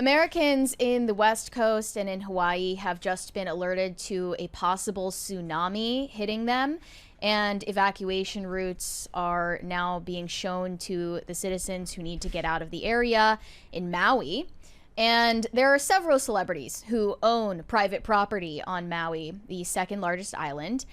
Americans in the West Coast and in Hawaii have just been alerted to a possible tsunami hitting them, and evacuation routes are now being shown to the citizens who need to get out of the area in Maui. And there are several celebrities who own private property on Maui, the second largest island,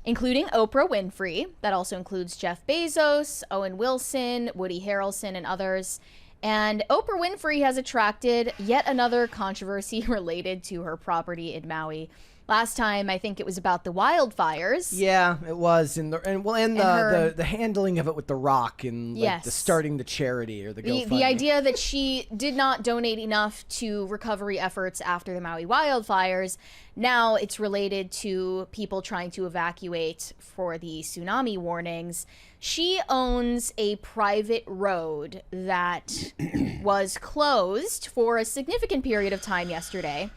including Oprah Winfrey. That also includes Jeff Bezos, Owen Wilson, Woody Harrelson, and others. And Oprah Winfrey has attracted yet another controversy related to her property in Maui. Last time, I think it was about the wildfires. Yeah, it was, and the handling of it with The Rock and like the starting the charity or the GoFundMe. The idea that she did not donate enough to recovery efforts after the Maui wildfires. Now it's related to people trying to evacuate for the tsunami warnings. She owns a private road that was closed for a significant period of time yesterday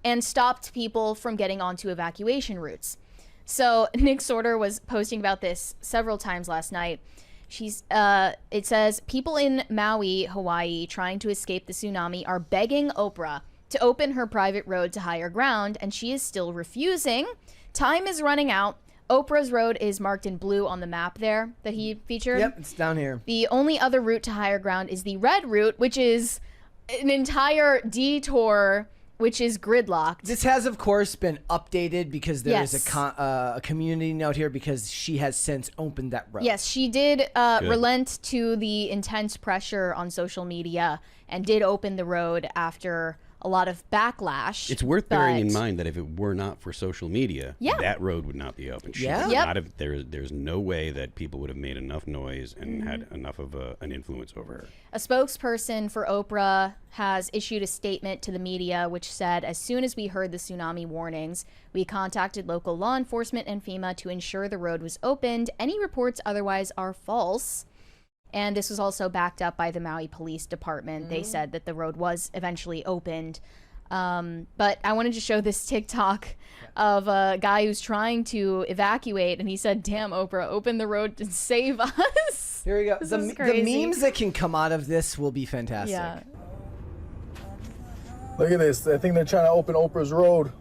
and stopped people from getting onto evacuation routes. So Nick Sorter was posting about this several times last night. It says, people in Maui, Hawaii, trying to escape the tsunami are begging Oprah to open her private road to higher ground, and she is still refusing. Time is running out. Oprah's road is marked in blue on the map there that he featured. Yep, it's down here. The only other route to higher ground is the red route, which is an entire detour, which is gridlocked. This has, of course, been updated because there is a community note here because she has since opened that road. Yes, she did relent to the intense pressure on social media and did open the road after a lot of backlash. It's worth bearing in mind that if it were not for social media, that road would not be open. She would not have, there's no way that people would have made enough noise and had enough of an influence over her. A spokesperson for Oprah has issued a statement to the media which said, as soon as we heard the tsunami warnings, we contacted local law enforcement and FEMA to ensure the road was opened. Any reports otherwise are false. And this was also backed up by the Maui Police Department. They said that the road was eventually opened. But I wanted to show this TikTok of a guy who's trying to evacuate, and he said, damn, Oprah, open the road to save us. Here we go. The memes that can come out of this will be fantastic. Yeah. Look at this. I think they're trying to open Oprah's road.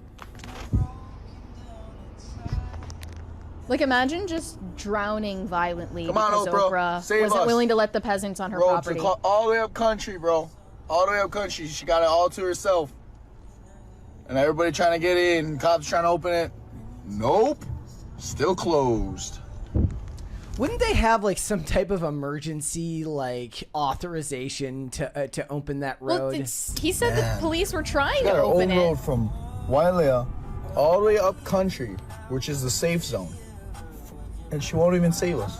Like, imagine just drowning violently Come on, because Oprah wasn't willing to let the peasants on her property. All the way up country, bro. All the way up country. She got it all to herself. And everybody trying to get in. Cops trying to open it. Nope. Still closed. Wouldn't they have like some type of emergency like authorization to open that road? Well, he said the police were trying to open it. Old road from Wailea all the way up country, which is the safe zone. And she won't even save us.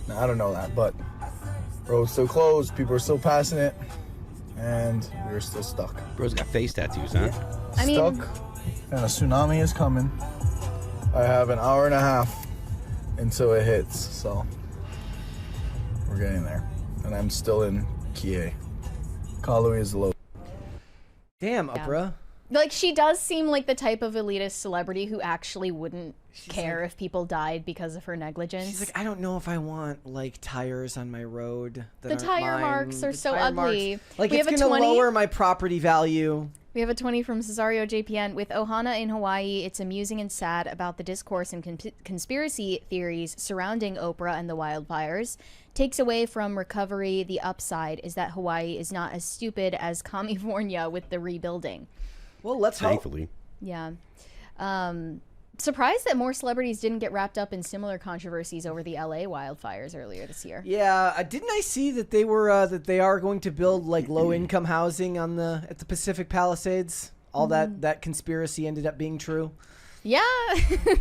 Now, I don't know that, but road's still closed. People are still passing it, and we're still stuck. Bro's got face tattoos, huh? Stuck, and a tsunami is coming. I have an hour and a half until it hits, so we're getting there. And I'm still in Kie. Kaului is low. Damn, Oprah. Like, she does seem like the type of elitist celebrity who actually wouldn't care if people died because of her negligence. She's like, I don't know if I want like tires on my road. The tire marks are so ugly. Like, it's going to lower my property value. We have a 20 from Cesario JPN. With Ohana in Hawaii, it's amusing and sad about the discourse and conspiracy theories surrounding Oprah and the wildfires. Takes away from recovery, the upside is that Hawaii is not as stupid as California with the rebuilding. Well, let's Thankfully. Yeah. Surprised that more celebrities didn't get wrapped up in similar controversies over the LA wildfires earlier this year. Yeah, didn't I see that they were they are going to build like low income housing on at the Pacific Palisades? All that conspiracy ended up being true. Yeah,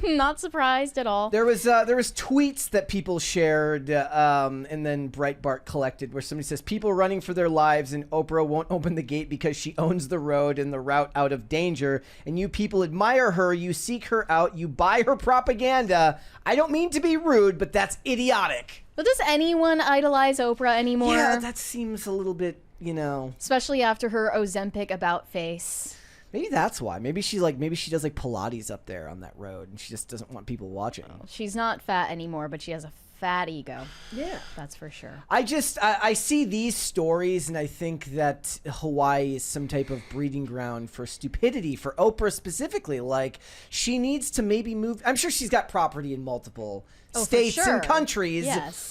not surprised at all. There was tweets that people shared, and then Breitbart collected, where somebody says people running for their lives, and Oprah won't open the gate because she owns the road and the route out of danger. And you people admire her, you seek her out, you buy her propaganda. I don't mean to be rude, but that's idiotic. But does anyone idolize Oprah anymore? Yeah, that seems a little bit, especially after her Ozempic about face. Maybe that's why. Maybe she does like Pilates up there on that road, and she just doesn't want people watching. She's not fat anymore, but she has a fat ego. Yeah. That's for sure. I see these stories and I think that Hawaii is some type of breeding ground for stupidity for Oprah specifically. Like, she needs to maybe move. I'm sure she's got property in multiple states and countries,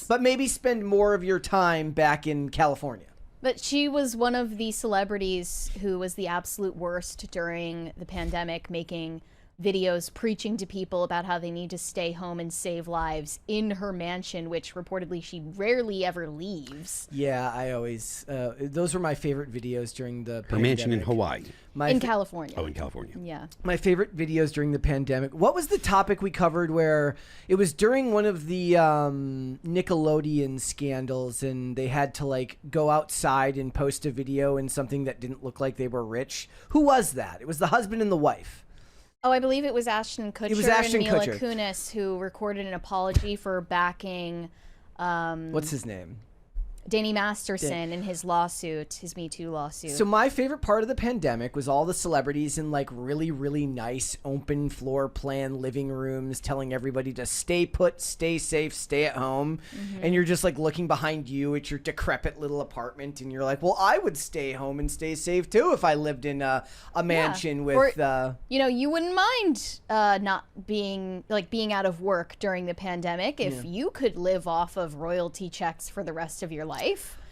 but maybe spend more of your time back in California. But she was one of the celebrities who was the absolute worst during the pandemic, making videos preaching to people about how they need to stay home and save lives in her mansion, which reportedly she rarely ever leaves. Yeah, I always those were my favorite videos during the pandemic. Mansion in Hawaii. In California. Oh, in California. Yeah. My favorite videos during the pandemic. What was the topic we covered where it was during one of the Nickelodeon scandals and they had to like go outside and post a video in something that didn't look like they were rich? Who was that? It was the husband and the wife. Oh, I believe it was Ashton Kutcher and Mila Kunis who recorded an apology for backing what's his name? Danny Masterson in his lawsuit, his Me Too lawsuit. So my favorite part of the pandemic was all the celebrities in like really, really nice open floor plan living rooms telling everybody to stay put, stay safe, stay at home. And you're just like looking behind you at your decrepit little apartment and you're like, well, I would stay home and stay safe too if I lived in a mansion with... you know, you wouldn't mind not being out of work during the pandemic if you could live off of royalty checks for the rest of your life.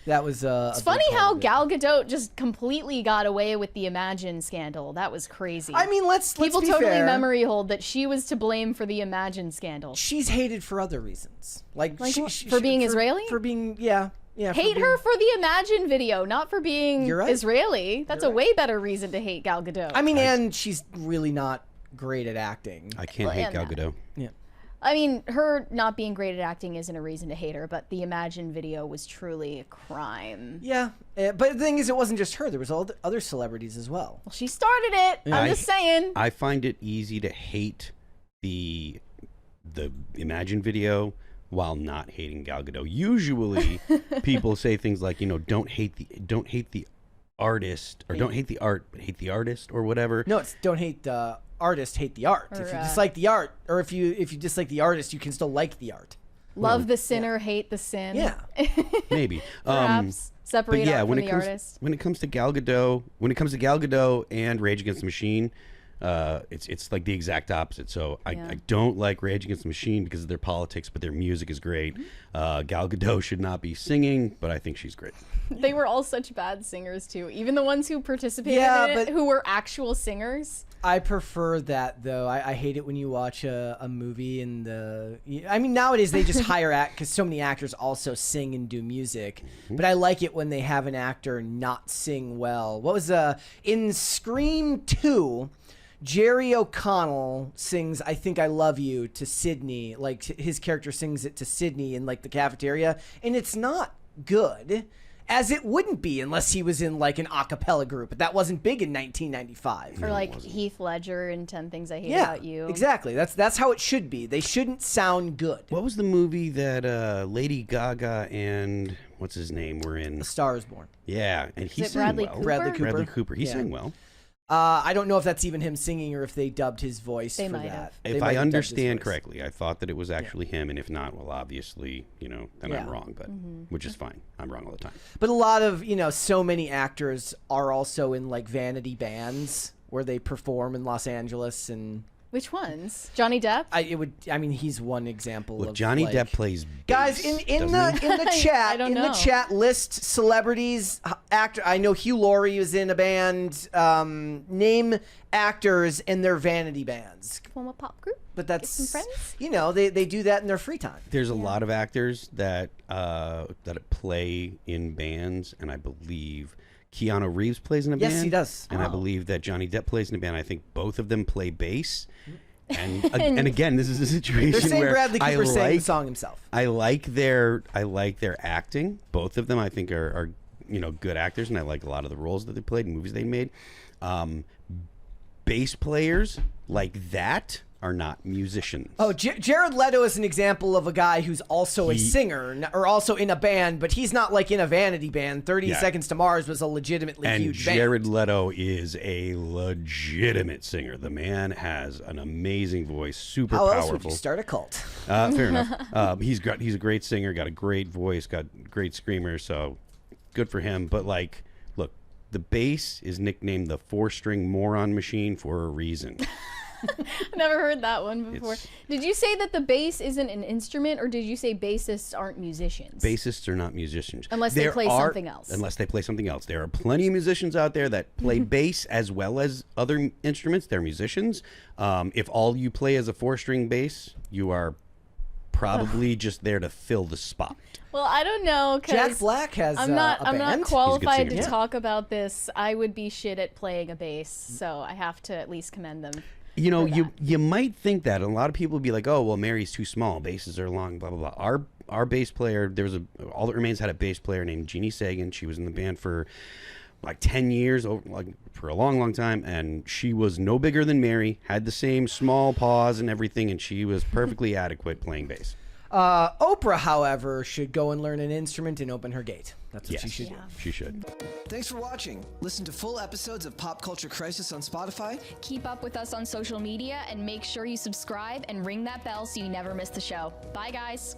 That was it's funny how Gal Gadot just completely got away with the Imagine scandal. That was crazy. I mean, let's people be totally fair. memory hold that she was to blame for the Imagine scandal. She's hated for other reasons, like for being Israeli. For being yeah. Hate her for the Imagine video, not for being Israeli. That's a way better reason to hate Gal Gadot. I mean, and she's really not great at acting. I can't hate Gal Gadot. Yeah. I mean, her not being great at acting isn't a reason to hate her, but the Imagine video was truly a crime. Yeah, but the thing is, it wasn't just her. There was all the other celebrities as well. Well, she started it. Yeah, I'm just saying. I find it easy to hate the Imagine video while not hating Gal Gadot. Usually, people say things like, you know, don't hate the artist, or don't hate the art, but hate the artist, or whatever. No, it's don't hate the artist, hate the art. If you dislike the art, or if you dislike the artist, you can still like the art. Love the sinner, hate the sin. Yeah, maybe. Perhaps separate art from the artist. When it comes to Gal Gadot, and Rage Against the Machine, it's like the exact opposite. So I don't like Rage Against the Machine because of their politics, but their music is great. Gal Gadot should not be singing, but I think she's great. They were all such bad singers too. Even the ones who participated in it, who were actual singers. I prefer that though. I hate it when you watch a movie and I mean, nowadays they just hire because so many actors also sing and do music. But I like it when they have an actor not sing well. What was in Scream 2? Jerry O'Connell sings "I Think I Love You" to Sydney. Like his character sings it to Sydney in like the cafeteria, and it's not good. As it wouldn't be unless he was in like an a cappella group, but that wasn't big in 1995. Or like Heath Ledger in 10 Things I Hate About You. Exactly. That's how it should be. They shouldn't sound good. What was the movie that Lady Gaga and what's his name were in? A Star Is Born. Yeah, and he sang Bradley well. Cooper? Bradley Cooper. He sang well. I don't know if that's even him singing or if they dubbed his voice for that. If I understand correctly, I thought that it was actually him, and if not, well, obviously, you know, then I'm wrong, but which is fine. I'm wrong all the time. But a lot of, you know, so many actors are also in like vanity bands where they perform in Los Angeles and... Which ones? Johnny Depp? I mean, he's one example. Look, of Johnny like, Depp plays bass, guys in the chat. The chat, list celebrities, actor. I know Hugh Laurie was in a band. Name actors in their vanity bands. Form a pop group. But that's some friends. You know, they do that in their free time. There's a lot of actors that play in bands, and I believe Keanu Reeves plays in a band. Yes, he does. And I believe that Johnny Depp plays in a band. I think both of them play bass. And again, this is a situation where Bradley Cooper sang the song himself. I like their acting. Both of them, I think, are you know, good actors, and I like a lot of the roles that they played, movies they made. Bass players like that, are not musicians. Oh, Jared Leto is an example of a guy who's also a singer or also in a band, but he's not like in a vanity band. 30 Seconds to Mars was a legitimately huge band. Jared Leto is a legitimate singer. The man has an amazing voice, super How powerful. else would you start a cult? Fair enough. He's a great singer, got a great voice, got great screamer, so good for him. But like, look, the bass is nicknamed the 4-string moron machine for a reason. I've never heard that one before. Did you say that the bass isn't an instrument, or did you say bassists aren't musicians? Bassists are not musicians. Unless they play something else. Unless they play something else. There are plenty of musicians out there that play bass as well as other instruments. They're musicians. If all you play is a 4-string bass, you are probably just there to fill the spot. Well, I don't know, Jack because Black has I'm not band. qualified to singer. talk about this. I would be shit at playing a bass, so I have to at least commend them. You know, you might think that. And a lot of people would be like, oh, well, Mary's too small. Basses are long, blah, blah, blah. Our bass player, All That Remains had a bass player named Jeannie Sagan. She was in the band for like 10 years, for a long, long time. And she was no bigger than Mary, had the same small paws and everything. And she was perfectly adequate playing bass. Oprah, however, should go and learn an instrument and open her gate. That's what she should do. She should. Thanks for watching. Listen to full episodes of Pop Culture Crisis on Spotify. Keep up with us on social media and make sure you subscribe and ring that bell so you never miss the show. Bye, guys.